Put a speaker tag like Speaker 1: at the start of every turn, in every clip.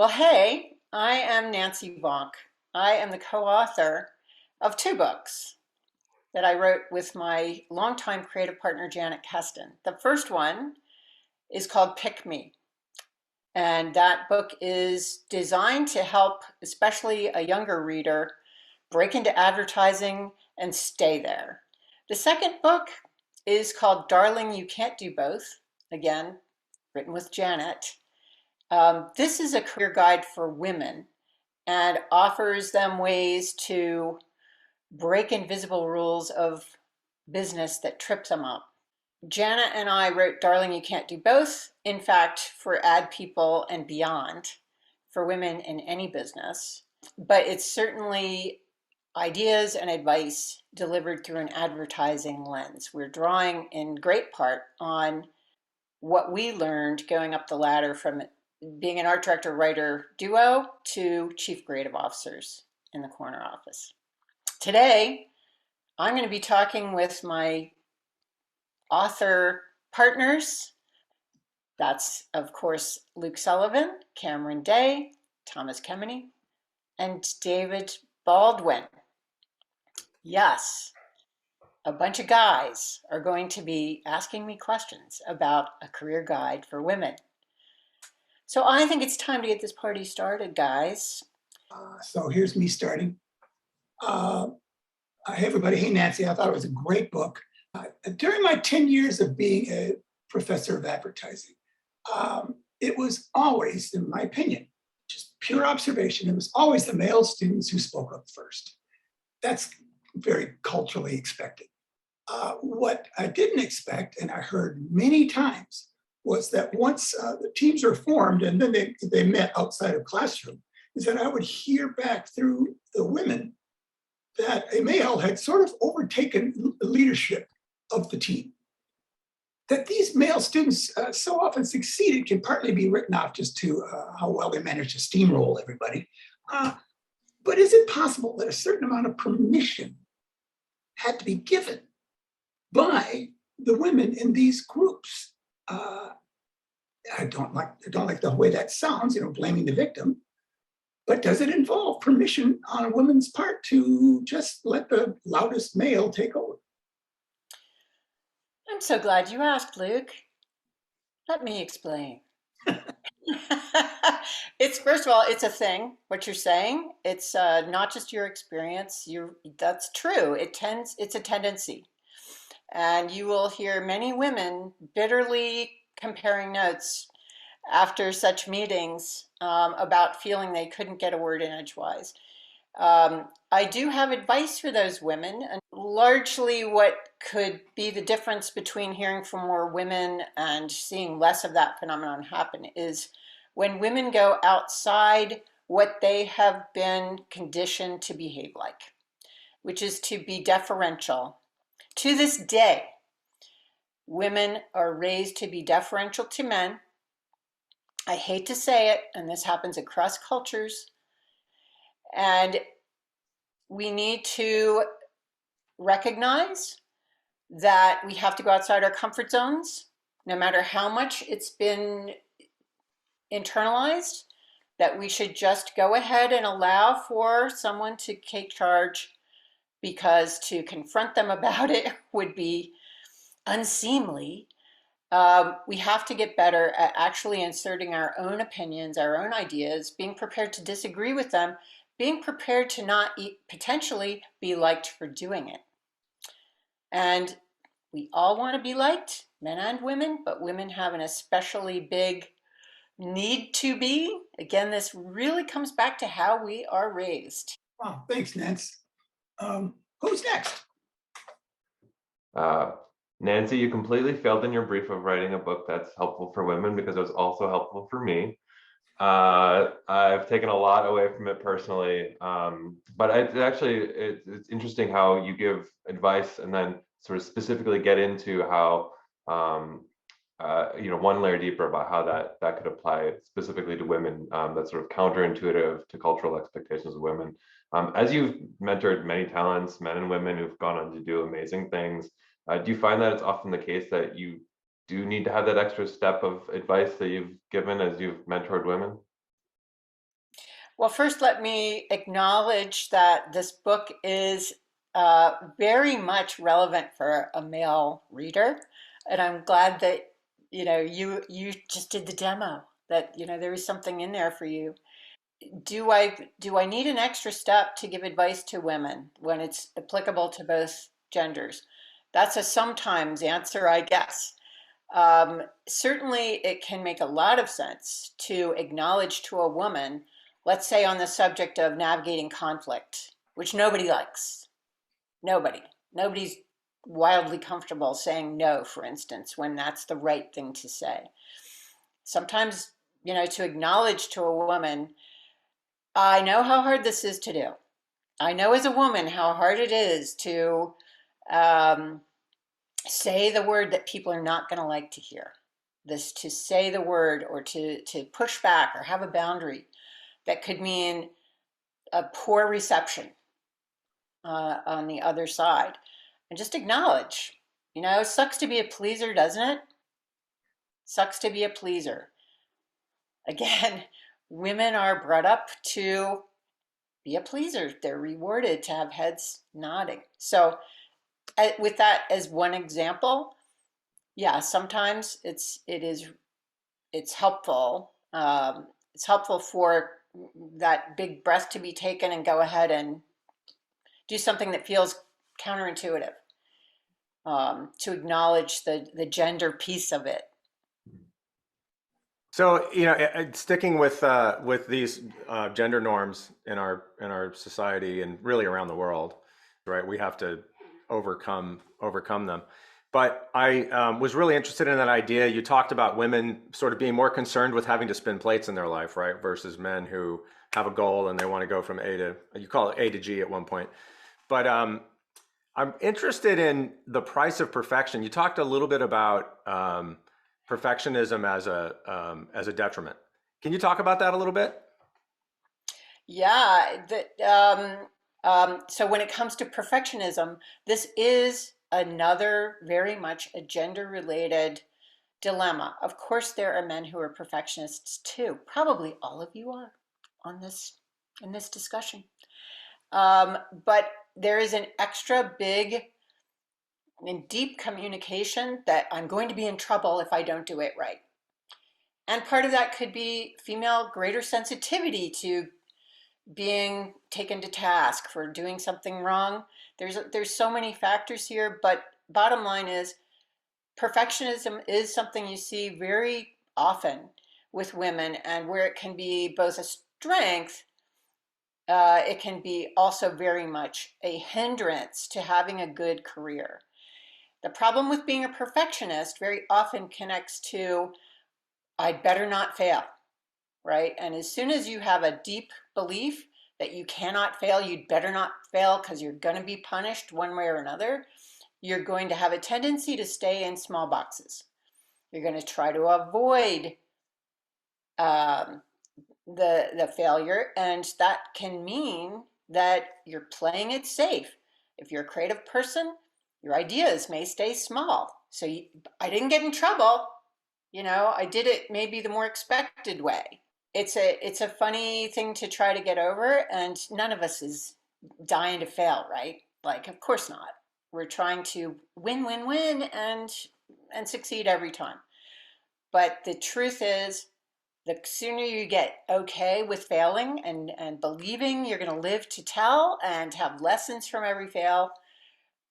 Speaker 1: Well, hey, I am Nancy Vonk. I am the co-author of two books that I wrote with my longtime creative partner, Janet Keston. The first one is called Pick Me, and that book is designed to help, especially a younger reader, break into advertising and stay there. The second book is called Darling, You Can't Do Both, again, written with Janet. This is a career guide for women and offers them ways to break invisible rules of business that trip them up. Jana and I wrote Darling, You Can't Do Both, in fact, for ad people and beyond, for women in any business. But it's certainly ideas and advice delivered through an advertising lens. We're drawing in great part on what we learned going up the ladder from being an art director writer duo to chief creative officers in the corner office. Today, I'm going to be talking with my author partners. That's, of course, Luke Sullivan, Cameron Day, Thomas Kemeny, and David Baldwin. Yes, a bunch of guys are going to be asking me questions about a career guide for women. So I think it's time to get this party started, guys.
Speaker 2: So here's me starting. Hey, everybody. Hey, Nancy. I thought it was a great book. During my 10 years of being a professor of advertising, it was always, in my opinion, just pure observation, it was always the male students who spoke up first. That's very culturally expected. What I didn't expect, and I heard many times, was that once the teams are formed and then they met outside of classroom, is that I would hear back through the women that a male had sort of overtaken the leadership of the team. That these male students so often succeeded can partly be written off just to how well they managed to steamroll everybody. But is it possible that a certain amount of permission had to be given by the women in these groups? I don't like the way that sounds, blaming the victim. But does it involve permission on a woman's part to just let the loudest male take over?
Speaker 1: I'm so glad you asked, Luke. Let me explain. It's first of all, it's a thing. What you're saying, it's not just your experience. That's true. It's a tendency, and you will hear many women bitterly comparing notes after such meetings about feeling they couldn't get a word in edgewise. I do have advice for those women, and largely what could be the difference between hearing from more women and seeing less of that phenomenon happen is when women go outside what they have been conditioned to behave like, which is to be deferential. To this day, women are raised to be deferential to men. I hate to say it, and this happens across cultures, and we need to recognize that we have to go outside our comfort zones, no matter how much it's been internalized, that we should just go ahead and allow for someone to take charge, because to confront them about it would be unseemly. We have to get better at actually inserting our own opinions, our own ideas, being prepared to disagree with them, being prepared to not potentially be liked for doing it. And we all want to be liked, men and women, but women have an especially big need to be. Again, this really comes back to how we are raised.
Speaker 2: Wow, thanks, Nance. Who's next?
Speaker 3: Nancy, you completely failed in your brief of writing a book that's helpful for women, because it was also helpful for me. I've taken a lot away from it personally, but it's interesting how you give advice and then sort of specifically get into how one layer deeper about how that could apply specifically to women. That's sort of counterintuitive to cultural expectations of women. As you've mentored many talents, men and women who've gone on to do amazing things, do you find that it's often the case that you do need to have that extra step of advice that you've given as you've mentored women?
Speaker 1: Well, first, let me acknowledge that this book is very much relevant for a male reader, and I'm glad that you just did the demo. That there is something in there for you. Do I need an extra step to give advice to women when it's applicable to both genders? That's a sometimes answer, I guess. Certainly, it can make a lot of sense to acknowledge to a woman, let's say on the subject of navigating conflict, which nobody likes. Nobody. Nobody's wildly comfortable saying no, for instance, when that's the right thing to say. Sometimes, to acknowledge to a woman, I know how hard this is to do. I know as a woman how hard it is to um, say the word that people are not going to like to hear. This to say the word or to push back or have a boundary that could mean a poor reception on the other side. And just acknowledge, sucks to be a pleaser, doesn't it? Sucks to be a pleaser. Again, women are brought up to be a pleaser. They're rewarded to have heads nodding. So, with that as one example, yeah, sometimes it's helpful. It's helpful for that big breath to be taken and go ahead and do something that feels counterintuitive. To acknowledge the gender piece of it.
Speaker 4: So, sticking with these gender norms in our society and really around the world, right? We have to overcome them. But I was really interested in that idea. You talked about women sort of being more concerned with having to spin plates in their life, right? Versus men who have a goal and they want to go from you call it A to G at one point. But I'm interested in the price of perfection. You talked a little bit about perfectionism as a detriment. Can you talk about that a little bit?
Speaker 1: Yeah. So when it comes to perfectionism, this is another very much a gender related dilemma. Of course, there are men who are perfectionists too. Probably all of you are on this in this discussion. But there is an extra big and deep communication that I'm going to be in trouble if I don't do it right. And part of that could be female greater sensitivity to being taken to task for doing something wrong. There's so many factors here, but bottom line is perfectionism is something you see very often with women, and where it can be both a strength, it can be also very much a hindrance to having a good career. The problem with being a perfectionist very often connects to, I better not fail, right? And as soon as you have a deep belief that you cannot fail, you'd better not fail because you're going to be punished one way or another, you're going to have a tendency to stay in small boxes. You're going to try to avoid um, the failure, and that can mean that you're playing it safe. If you're a creative person, your ideas may stay small. So I didn't get in trouble. I did it maybe the more expected way. It's a funny thing to try to get over, and none of us is dying to fail, right? Like, of course not. We're trying to win and succeed every time. But the truth is, the sooner you get okay with failing and believing you're going to live to tell and have lessons from every fail,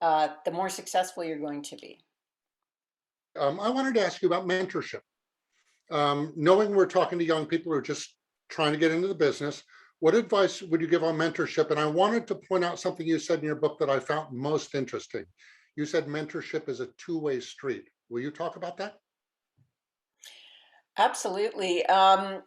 Speaker 1: the more successful you're going to be.
Speaker 5: I wanted to ask you about mentorship. Knowing we're talking to young people who are just trying to get into the business, what advice would you give on mentorship? And I wanted to point out something you said in your book that I found most interesting. You said mentorship is a two-way street. Will you talk about that?
Speaker 1: Absolutely. I'm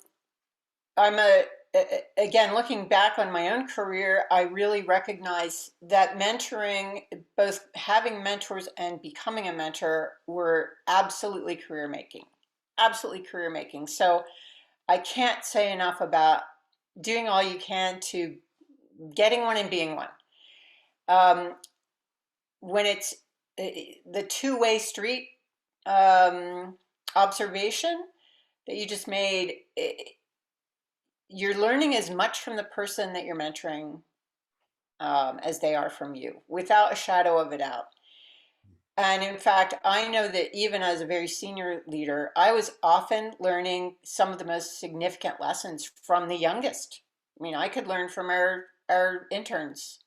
Speaker 1: again, looking back on my own career, I really recognize that mentoring, both having mentors and becoming a mentor, were absolutely career making. Absolutely career making. So I can't say enough about doing all you can to getting one and being one. Um, when it's the two-way street um, observation that you just made, you're learning as much from the person that you're mentoring as they are from you, without a shadow of a doubt. And in fact, I know that even as a very senior leader, I was often learning some of the most significant lessons from the youngest. I mean, I could learn from our interns.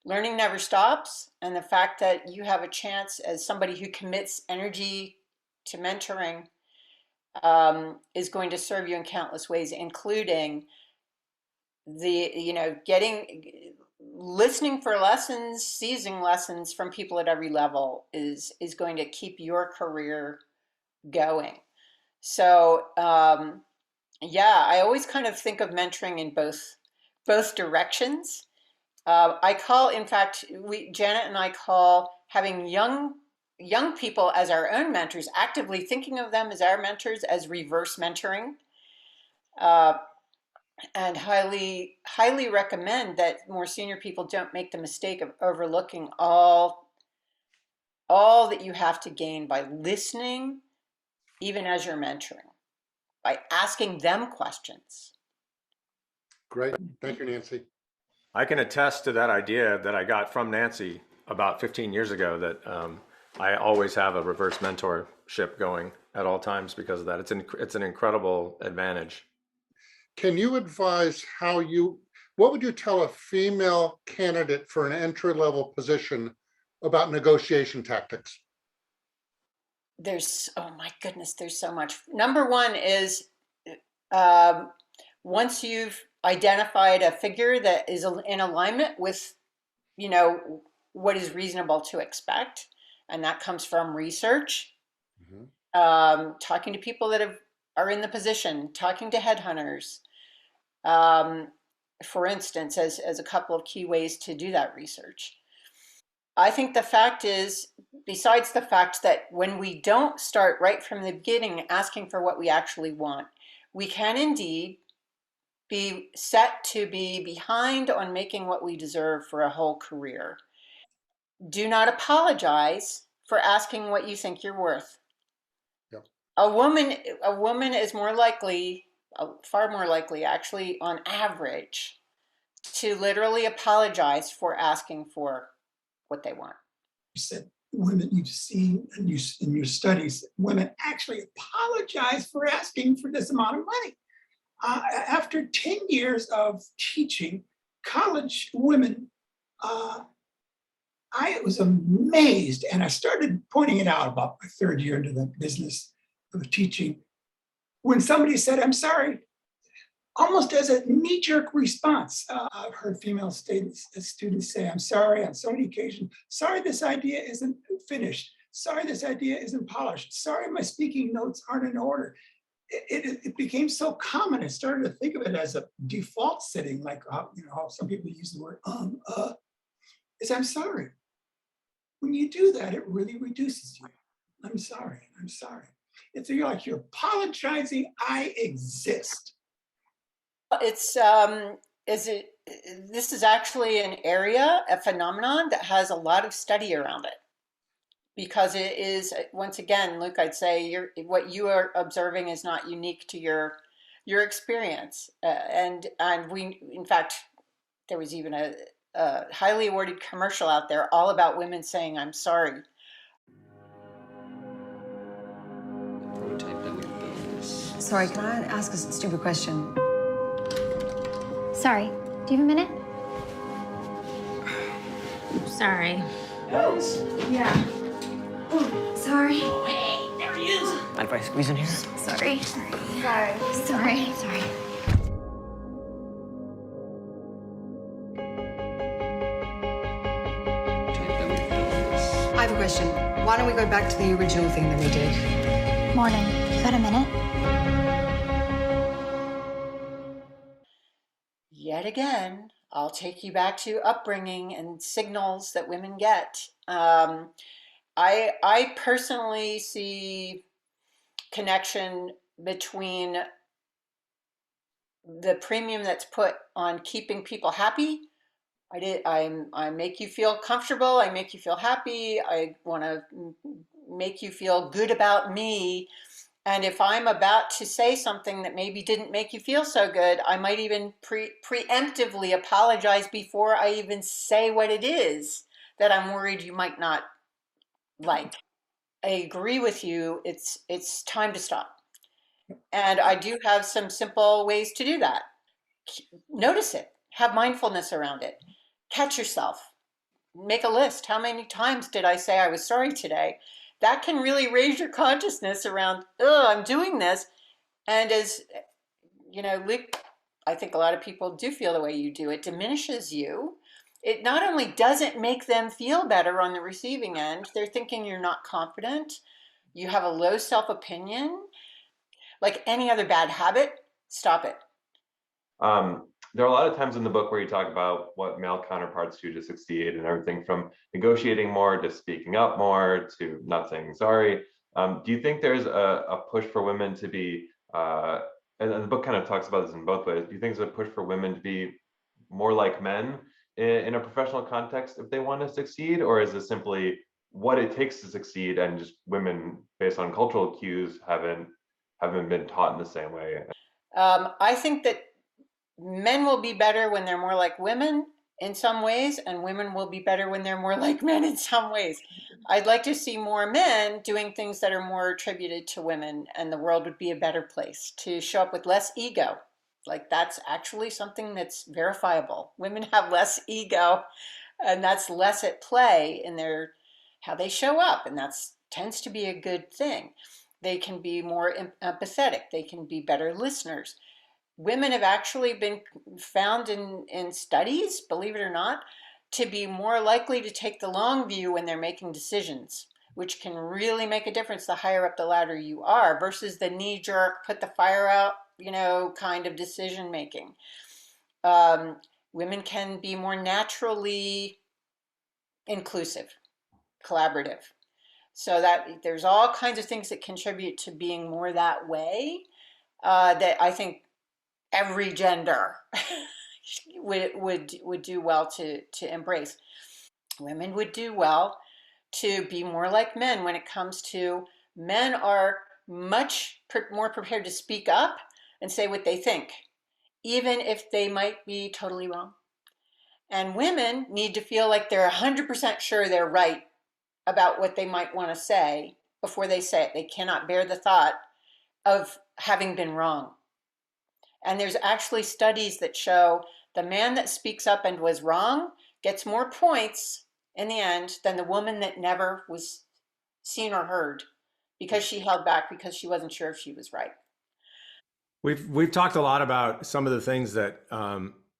Speaker 1: Learning never stops. And the fact that you have a chance as somebody who commits energy to mentoring is going to serve you in countless ways, including getting listening for lessons, seizing lessons from people at every level is going to keep your career going. So yeah, I always kind of think of mentoring in both directions. I call, in fact, we Janet and I call having young people as our own mentors, actively thinking of them as our mentors, as reverse mentoring. Uh, and highly recommend that more senior people don't make the mistake of overlooking all that you have to gain by listening, even as you're mentoring, by asking them questions.
Speaker 5: Great. Thank you, Nancy.
Speaker 4: I can attest to that idea that I got from Nancy about 15 years ago, that I always have a reverse mentorship going at all times because of that. It's an incredible advantage.
Speaker 5: Can you advise what would you tell a female candidate for an entry-level position about negotiation tactics?
Speaker 1: Oh my goodness, there's so much. Number one is, um, once you've identified a figure that is in alignment with, what is reasonable to expect, and that comes from research, talking to people that are in the position, talking to headhunters, for instance, as a couple of key ways to do that research. I think the fact is, besides the fact that when we don't start right from the beginning asking for what we actually want, we can indeed be set to be behind on making what we deserve for a whole career. Do not apologize for asking what you think you're worth.
Speaker 5: Yep.
Speaker 1: A woman is more likely, far more likely actually, on average, to literally apologize for asking for what they want.
Speaker 2: You said women, you've seen in your studies, women actually apologize for asking for this amount of money. After 10 years of teaching college women, I was amazed, and I started pointing it out about my third year into the business of teaching. When somebody said, "I'm sorry," almost as a knee-jerk response. I've heard female students say, "I'm sorry," on so many occasions. "Sorry, this idea isn't finished. Sorry, this idea isn't polished. Sorry, my speaking notes aren't in order." It became so common. I started to think of it as a default setting, like how some people use the word is "I'm sorry." When you do that, it really reduces you. "I'm sorry. I'm sorry." It's like you're apologizing. I exist.
Speaker 1: It's this is actually an area, a phenomenon that has a lot of study around it, because it is, once again, Luke, I'd say what you are observing is not unique to your experience, and we, in fact, there was even a highly awarded commercial out there all about women saying "I'm sorry."
Speaker 6: Sorry, can I ask a stupid question?
Speaker 7: Sorry, do you have a minute? Sorry.
Speaker 6: Yeah.
Speaker 7: Sorry.
Speaker 8: Mind if I squeeze in here?
Speaker 7: Sorry. Sorry.
Speaker 6: I have a question. Why don't we go back to the original thing that we did?
Speaker 7: Morning. You got a minute?
Speaker 1: Yet again, I'll take you back to upbringing and signals that women get. I personally see connection between the premium that's put on keeping people happy. I make you feel comfortable. I make you feel happy. I want to make you feel good about me. And if I'm about to say something that maybe didn't make you feel so good, I might even preemptively apologize before I even say what it is that I'm worried you might not like. I agree with you. It's time to stop. And I do have some simple ways to do that. Notice it. Have mindfulness around it. Catch yourself. Make a list. How many times did I say I was sorry today? That can really raise your consciousness around, oh, I'm doing this. And as you know, Luke, I think a lot of people do feel the way you do. It diminishes you. It not only doesn't make them feel better on the receiving end, they're thinking you're not confident, you have a low self opinion. Like any other bad habit, stop it.
Speaker 3: There are a lot of times in the book where you talk about what male counterparts do to succeed, and everything from negotiating more to speaking up more to not saying sorry. Do you think there's a push for women to be, and the book kind of talks about this in both ways, do you think there's a push for women to be more like men in a professional context if they want to succeed, or is it simply what it takes to succeed and just women based on cultural cues haven't been taught in the same way?
Speaker 1: I think that men will be better when they're more like women in some ways, and women will be better when they're more like men in some ways. I'd like to see more men doing things that are more attributed to women, and the world would be a better place to show up with less ego. Like that's actually something that's verifiable. Women have less ego, and that's less at play in their how they show up, and that's tends to be a good thing. They can be more empathetic. They can be better listeners. Women have actually been found in studies, believe it or not, to be more likely to take the long view when they're making decisions, which can really make a difference the higher up the ladder you are versus the knee jerk, put the fire out, kind of decision making. Women can be more naturally inclusive, collaborative. So that there's all kinds of things that contribute to being more that way, that I think every gender would do well to embrace. Women would do well to be more like men when it comes to men are much more prepared to speak up and say what they think, even if they might be totally wrong. And women need to feel like they're 100% sure they're right about what they might want to say before they say it. They cannot bear the thought of having been wrong. And there's actually studies that show the man that speaks up and was wrong gets more points in the end than the woman that never was seen or heard because she held back because she wasn't sure if she was right.
Speaker 4: We've talked a lot about some of the things that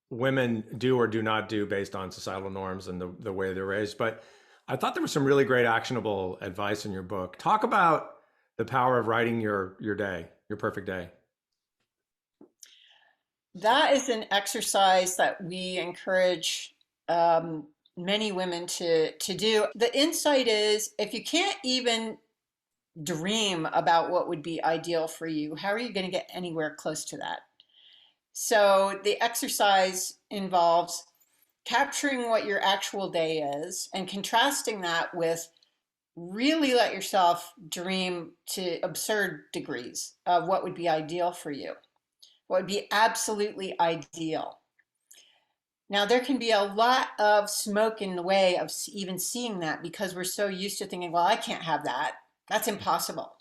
Speaker 4: women do or do not do based on societal norms and the way they're raised. But I thought there was some really great actionable advice in your book. Talk about the power of writing your day, your perfect day.
Speaker 1: That is an exercise that we encourage many women to do. The insight is if you can't even dream about what would be ideal for you, how are you going to get anywhere close to that? So the exercise involves capturing what your actual day is and contrasting that with really let yourself dream to absurd degrees of what would be ideal for you, what would be absolutely ideal. Now, there can be a lot of smoke in the way of even seeing that because we're so used to thinking, well, I can't have that. That's impossible.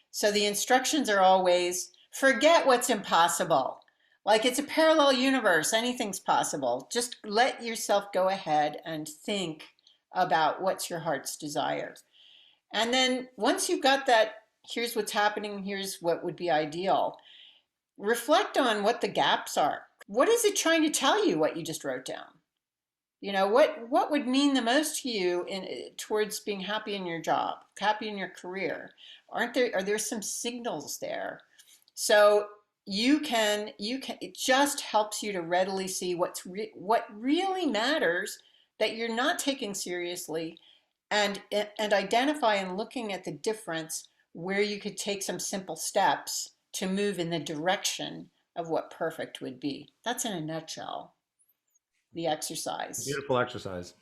Speaker 1: So the instructions are always forget what's impossible. Like it's a parallel universe, anything's possible. Just let yourself go ahead and think about what's your heart's desire. And then once you've got that, here's what's happening, here's what would be ideal, reflect on what the gaps are. What is it trying to tell you, what you just wrote down? What would mean the most to you towards being happy in your job, happy in your career? Are there some signals there? So it just helps you to readily see what really matters that you're not taking seriously, and identify and looking at the difference where you could take some simple steps to move in the direction of what perfect would be. That's in a nutshell the exercise.
Speaker 4: Beautiful exercise.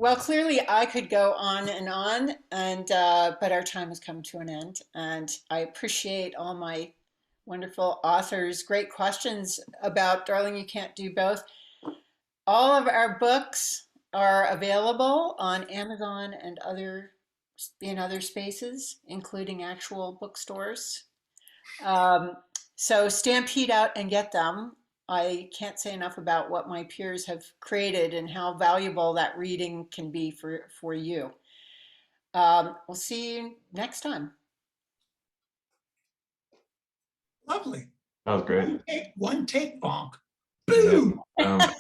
Speaker 1: Well, clearly I could go on, and but our time has come to an end. And I appreciate all my wonderful authors' great questions about Darling, You Can't Do Both. All of our books are available on Amazon and other spaces, including actual bookstores. Um, so stampede out and get them. I can't say enough about what my peers have created and how valuable that reading can be for you. We'll see you next time.
Speaker 2: Lovely.
Speaker 3: That was great.
Speaker 2: One take, Vonk. Boom.
Speaker 3: Yeah.